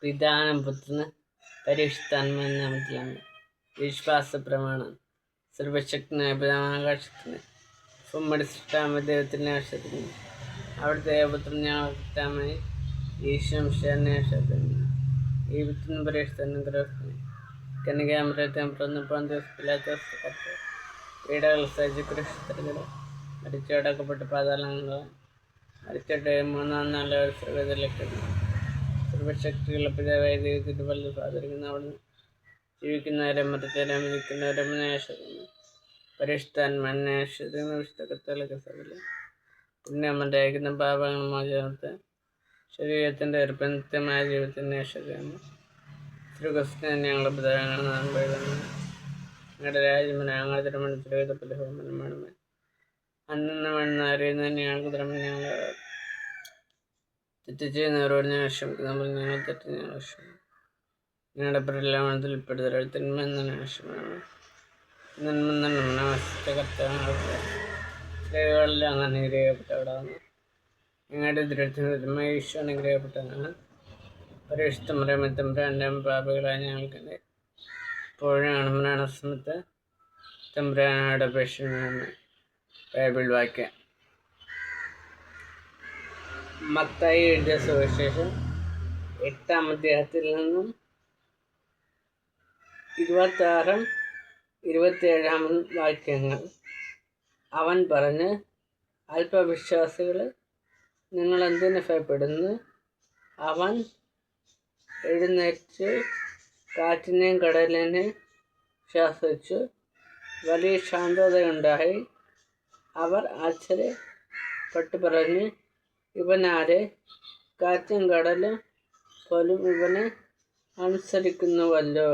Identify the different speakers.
Speaker 1: പിതാനും പുത്രന് പരിശുദ്ധാത്മാവിന്റെ നാമത്തിലാണ്. വിശ്വാസ പ്രമാണം. സർവശക്തനായ പിതാവാകാശത്തിന് ഉമ്മടി സൃഷ്ടാമ ദൈവത്തിനെ ആശ്രയിക്കുന്നു. അവിടുത്തെ ഏകപുത്രൻ ഞങ്ങളായി ഈശ്വരനെ ആശ്രയിക്കുന്നു. ഈ പുത്രന് പരിശുദ്ധാത്മാവിനെ കന്യകാമൃതം പിറന്ന് പന്തില്ലാത്ത പീഡകൾ സഹിച്ച് കൃഷിത്തരങ്ങൾ മരിച്ചടക്കപ്പെട്ട് പാതാളങ്ങൾ മരിച്ചിട്ട് 3-ാം നാൾ സർവ്വതിലേക്കുന്നു. സർവശക്തിയുള്ള പിതാവായ ദൈവത്തിൻ്റെ വലുത് സാധരിക്കുന്ന അവിടുന്ന് ജീവിക്കുന്നവരെ മരിച്ചവരെ മരിക്കുന്നവരെ ആശ്രയിക്കുന്നു. പരിശുദ്ധാത്മാവിനെ ആശ്രയിക്കുന്ന വിശുദ്ധ കത്തോലിക്ക സഭയിലെ പുണ്യമന്റെ അയക്കുന്ന പാപങ്ങൾ മോചനത്തെ ശരീരത്തിൻ്റെ ഒരു നിത്യമായ ജീവിതത്തിൻ്റെ ആശ്രയിക്കുന്നു. ശ്രീകൃഷ്ണൻ ഞങ്ങളുടെ പിതാവാണ് നാം എഴുതുന്നത്. ഞങ്ങളുടെ രാജ്യം ഞങ്ങളുടെ തിരുമണത്തിൽ എഴുതപ്പെട്ട ഹോമനമാണ്. അന്നു വേണമെന്ന് അറിയുന്നതിന് ഞങ്ങൾക്ക് തിരുമണ ഞങ്ങൾ തെറ്റ് ചെയ്യുന്നവരോട് ഞങ്ങൾ ക്ഷമിക്കുന്നു. ഞങ്ങൾ തെറ്റ് ഞങ്ങൾ ക്ഷമിക്കും. ഞങ്ങളുടെ പ്രലോഭനത്തിൽ ഉൾപ്പെടുത്തരുത്, തിന്മയെന്ന് ക്ഷമയാണ്. നന്മ കർത്താവ് സ്ത്രീകളെല്ലാം അങ്ങ് അനുഗ്രഹിക്കപ്പെട്ടവരാണ്. ഞങ്ങളുടെ ദൃഢ ഈശോ അനുഗ്രഹിക്കപ്പെട്ടതാണ്. പരിശുദ്ധ തമ്പുരാൻ്റെ പാപികളായ ഞങ്ങൾക്കെതിരെ ഇപ്പോഴും മരണസമയത്ത് തമ്പുരാനോട് അപേക്ഷിക്കുന്ന ബൈബിൾ വാക്യം. മത്തായി എഴുതിയ സുവിശേഷം 8-ാം അധ്യായത്തിൽ നിന്നും 26-27 വാക്യങ്ങൾ. അവൻ പറഞ്ഞ്, അല്പവിശ്വാസികൾ, നിങ്ങൾ എന്തിനു ഭയപ്പെടുന്നു? അവൻ എഴുന്നേറ്റ് കാറ്റിനെയും കടലിനെയും ശാസിച്ചു. വലിയ ശാന്തതയുണ്ടായി. അവർ ആശ്ചര്യപ്പെട്ടു പറഞ്ഞു, ഇവനാരെ? കാറ്റും കടലും പോലും ഇവനെ അനുസരിക്കുന്നുവല്ലോ.